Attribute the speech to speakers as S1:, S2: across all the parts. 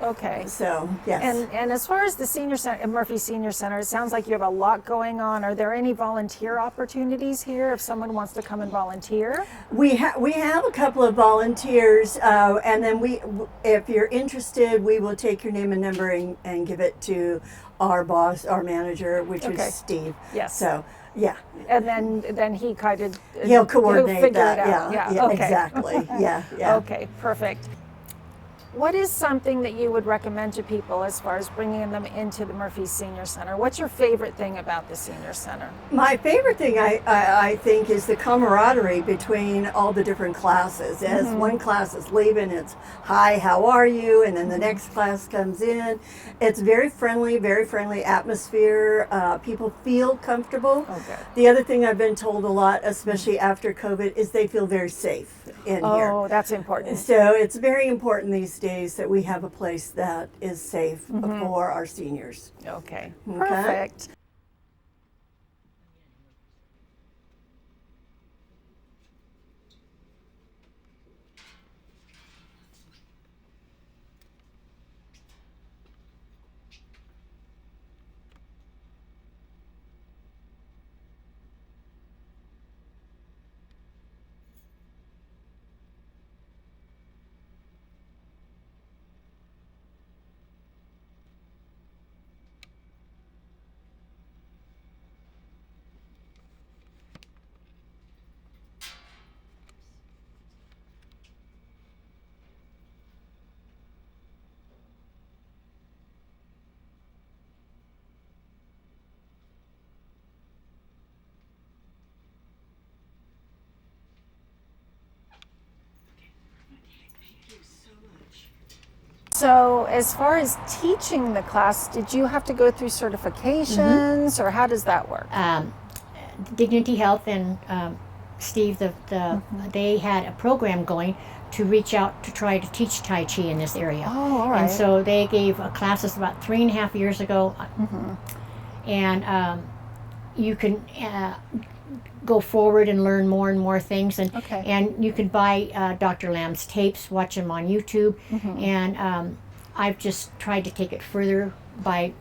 S1: Okay.
S2: So, yes.
S1: And as far as the senior center, Murphy Senior Center, it sounds like you have a lot going on. Are there any volunteer opportunities here if someone wants to come and volunteer?
S2: We have a couple of volunteers, and then if you're interested, we will take your name and number and give it to our boss, our manager, which is Steve.
S1: Yes.
S2: So, yeah.
S1: And then he kind of
S2: he'll coordinate
S1: figure
S2: that.
S1: it out.
S2: Yeah.
S1: Okay.
S2: Exactly. Yeah.
S1: Okay, perfect. What is something that you would recommend to people as far as bringing them into the Murphy Senior Center? What's your favorite thing about the Senior Center?
S2: My favorite thing, I think, is the camaraderie between all the different classes. As one class is leaving, it's, hi, how are you? And then the next class comes in. It's very friendly atmosphere. People feel comfortable.
S1: Okay.
S2: The other thing I've been told a lot, especially after COVID, is they feel very safe in here.
S1: Oh, that's important.
S2: So it's very important these days that we have a place that is safe for our seniors.
S1: Okay,
S2: Okay.
S1: perfect. So as far as teaching the class, did you have to go through certifications or how does that work?
S3: Dignity Health and Steve, they had a program going to reach out to try to teach Tai Chi in this area.
S1: Oh, all right.
S3: And so they gave classes about 3.5 years ago. And you can go forward and learn more and more things. And you can buy Dr. Lamb's tapes, watch them on YouTube. And I've just tried to take it further by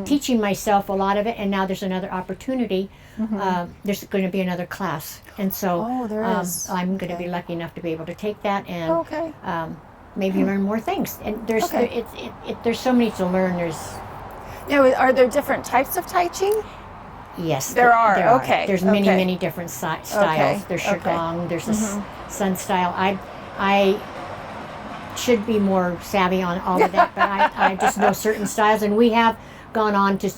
S3: teaching myself a lot of it, and now there's another opportunity. There's going to be another class, and so I'm going to be lucky enough to be able to take that and maybe learn more things. And there's there's so many to learn.
S1: Are there different types of Tai Chi?
S3: Yes,
S1: there are. Okay,
S3: there's many different styles. There's Qigong. There's the Sun style. I should be more savvy on all of that, but I just know certain styles, and we have gone on to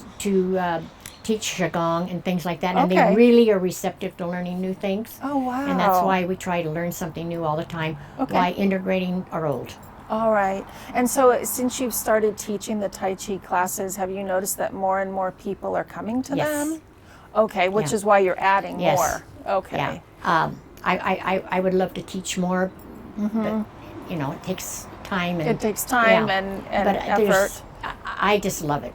S3: teach Qigong and things like that, and they really are receptive to learning new things.
S1: Oh, wow.
S3: And that's why we try to learn something new all the time by integrating our old.
S1: All right. And so since you've started teaching the Tai Chi classes, have you noticed that more and more people are coming to them? Okay, which is why you're adding more. Okay.
S3: Yeah. I would love to teach more, but it takes time. And,
S1: it takes time and effort.
S3: I just love it.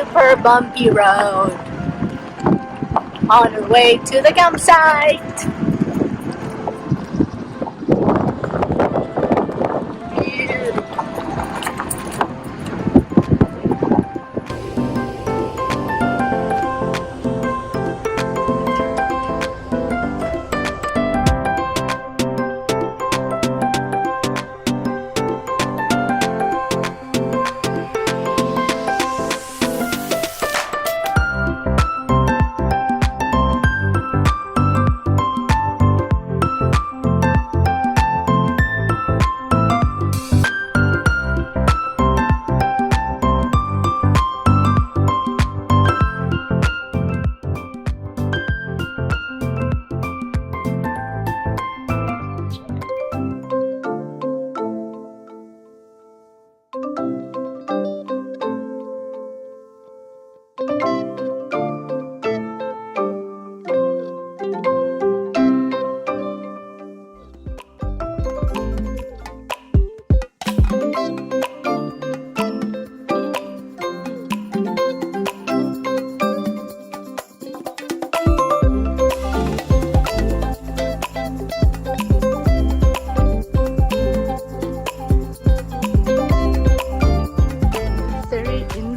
S4: super bumpy road on our way to the campsite.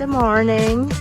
S4: Morning.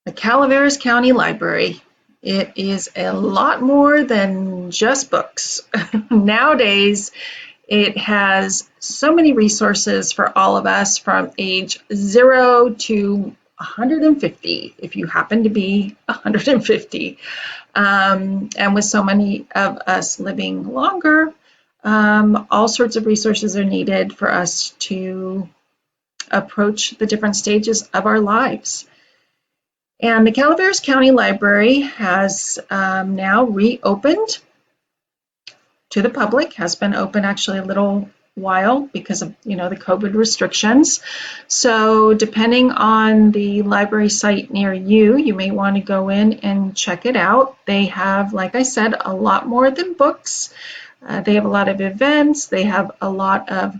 S5: The Calaveras County Library. It is a lot more than just books. Nowadays, it has so many resources for all of us from age 0 to 150, if you happen to be 150. And with so many of us living longer, all sorts of resources are needed for us to approach the different stages of our lives. And the Calaveras County Library has now reopened to the public, has been open actually a little while because of, the COVID restrictions. So depending on the library site near you, you may want to go in and check it out. They have, like I said, a lot more than books. They have a lot of events. They have a lot of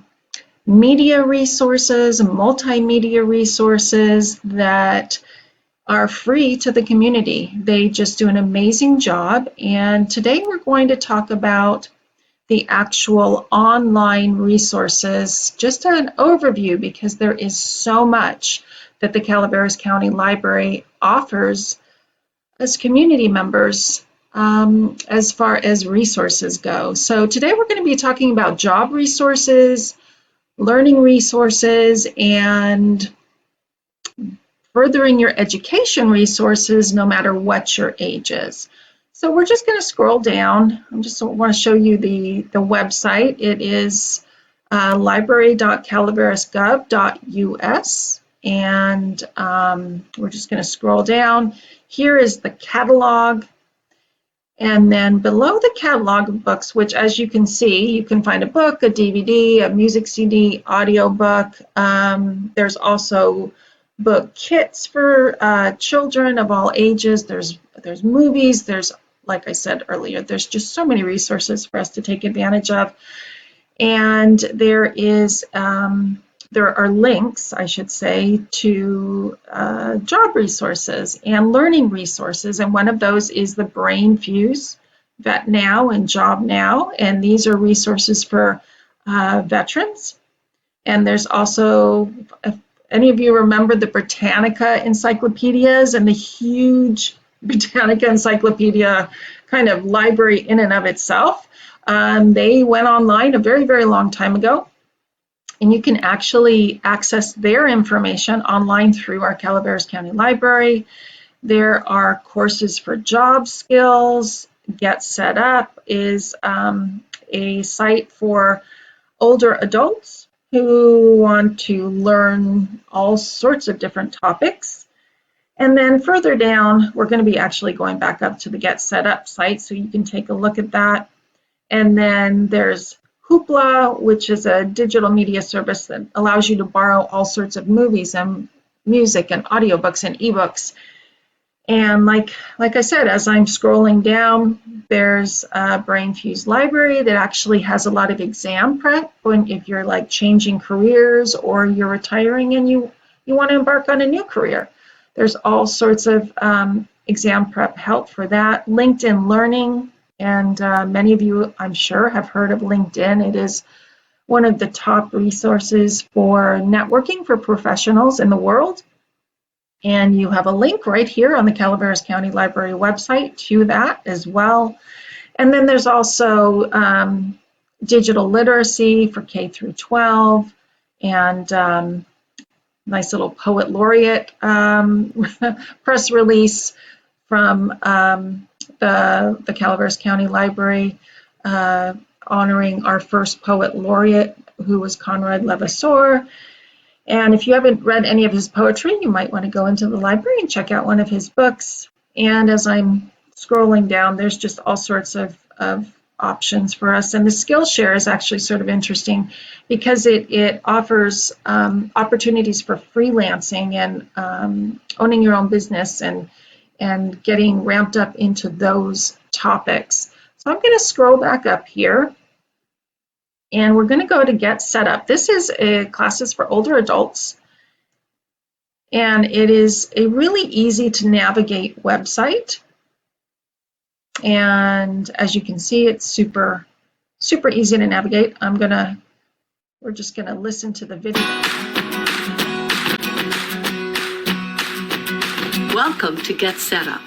S5: media resources, multimedia resources that are free to the community. They just do an amazing job. And today we're going to talk about the actual online resources, just an overview, because there is so much that the Calaveras County Library offers as community members as far as resources go. So today we're going to be talking about job resources, learning resources, and furthering your education resources no matter what your age is. So we're just going to scroll down. I just want to show you the website. It is library.calaverasgov.us, and we're just going to scroll down. Here is the catalog, and then below the catalog of books, which as you can see, you can find a book, a DVD, a music CD, audio book. There's also book kits for children of all ages. There's movies. There's, like I said earlier, there's just so many resources for us to take advantage of. And there are links, I should say, to job resources and learning resources. And one of those is the Brain Fuse, Vet Now and Job Now. And these are resources for veterans. And there's also, if any of you remember the Britannica encyclopedias and the huge Britannica encyclopedia kind of library in and of itself, they went online a very, very long time ago. And you can actually access their information online through our Calaveras County Library. There are courses for job skills. Get Set Up is a site for older adults who want to learn all sorts of different topics. And then further down, we're going to be actually going back up to the Get Set Up site, so you can take a look at that. And then there's Hoopla, which is a digital media service that allows you to borrow all sorts of movies and music and audiobooks and ebooks. And like I said, as I'm scrolling down, there's a Brain Fuse library that actually has a lot of exam prep if you're like changing careers or you're retiring and you want to embark on a new career. There's all sorts of exam prep help for that. LinkedIn Learning. And many of you, I'm sure, have heard of LinkedIn. It is one of the top resources for networking for professionals in the world. And you have a link right here on the Calaveras County Library website to that as well. And then there's also digital literacy for K through 12, and nice little poet laureate press release from the Calaveras County Library honoring our first poet laureate, who was Conrad Levasseur. And if you haven't read any of his poetry, you might want to go into the library and check out one of his books. And as I'm scrolling down, there's just all sorts of options for us. And the Skillshare is actually sort of interesting because it offers opportunities for freelancing and owning your own business and getting ramped up into those topics. So I'm going to scroll back up here, and we're going to go to Get Set Up. This is classes for older adults, and it is a really easy to navigate website. And as you can see, it's super easy to navigate. We're just going to listen to the video.
S6: Welcome to Get Set Up.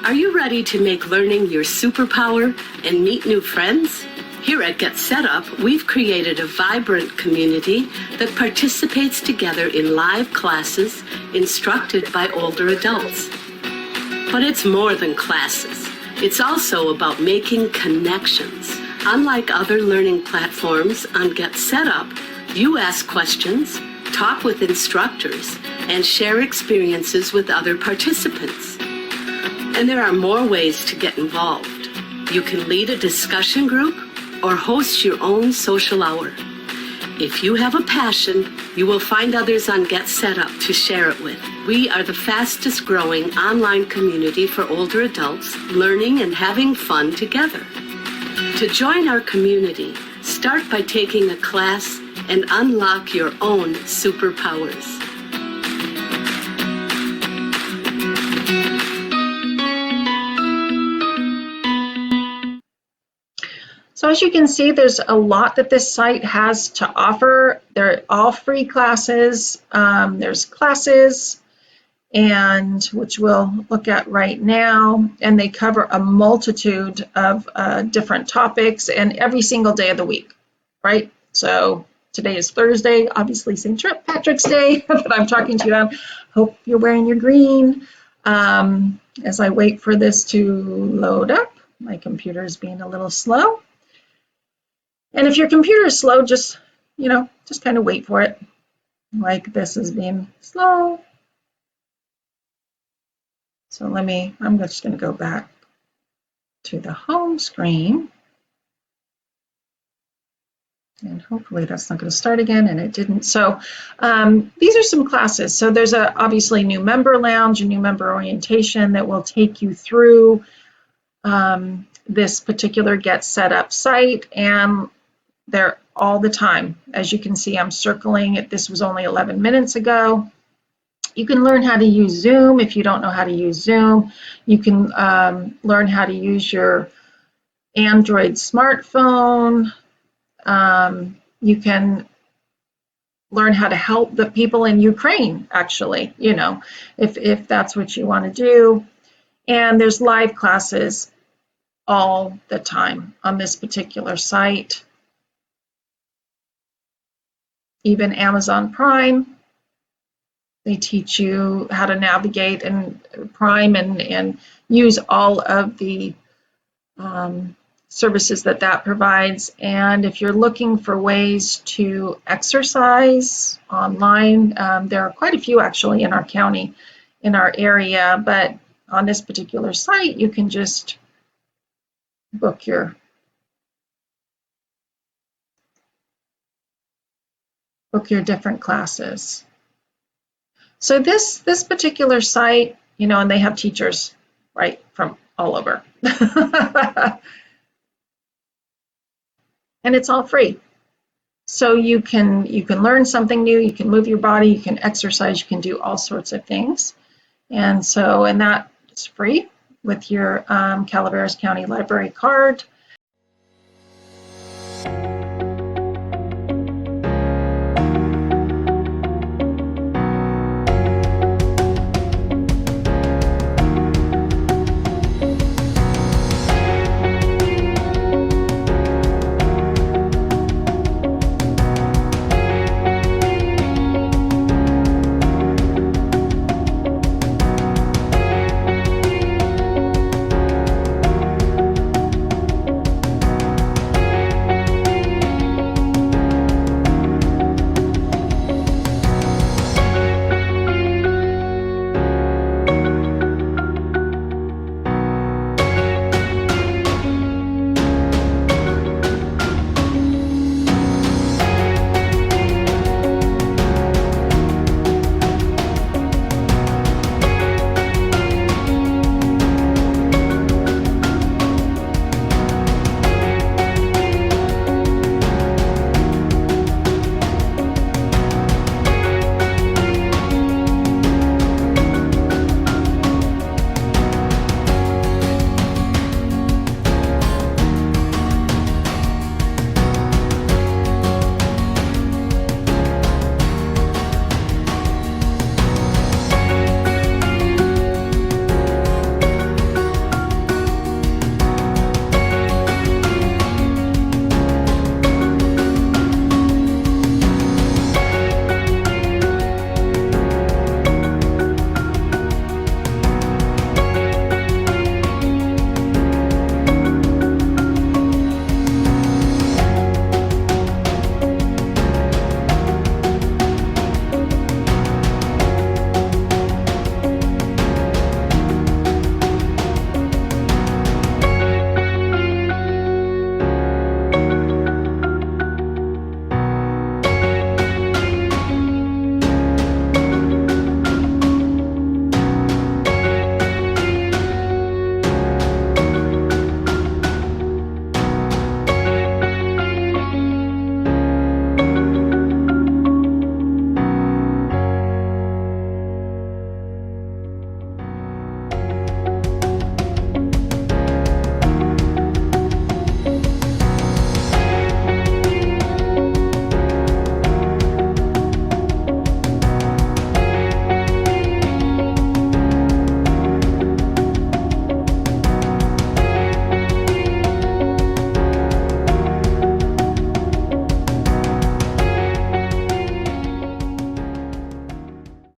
S6: Are you ready to make learning your superpower and meet new friends? Here at Get Set Up, we've created a vibrant community that participates together in live classes instructed by older adults. But it's more than classes. It's also about making connections. Unlike other learning platforms on Get Set Up, you ask questions, talk with instructors, and share experiences with other participants. And there are more ways to get involved. You can lead a discussion group or host your own social hour. If you have a passion, you will find others on Get Set Up to share it with. We are the fastest growing online community for older adults learning and having fun together. To join our community, start by taking a class and unlock your own superpowers.
S5: So as you can see, there's a lot that this site has to offer. They're all free classes. There's classes, and which we'll look at right now, and they cover a multitude of different topics and every single day of the week, right? So today is Thursday, obviously St. Patrick's Day that I'm talking to you on. Hope you're wearing your green. As I wait for this to load up, my computer is being a little slow. And if your computer is slow, just kind of wait for it. Like this is being slow. So I'm just going to go back to the home screen. And hopefully that's not going to start again, and it didn't. So these are some classes. So there's obviously new member lounge, a new member orientation that will take you through this particular Get Set Up site, and they're all the time. As you can see, I'm circling it. This was only 11 minutes ago. You can learn how to use Zoom if you don't know how to use Zoom. You can learn how to use your Android smartphone. You can learn how to help the people in Ukraine, actually, if that's what you want to do. And there's live classes all the time on this particular site. Even Amazon Prime, they teach you how to navigate and Prime and use all of the services that provides. And if you're looking for ways to exercise online, there are quite a few actually in our county, in our area, but on this particular site, you can just book your different classes. So this particular site, and they have teachers, right, from all over. And it's all free. So you can learn something new, you can move your body, you can exercise, you can do all sorts of things. And that is free with your Calaveras County Library card.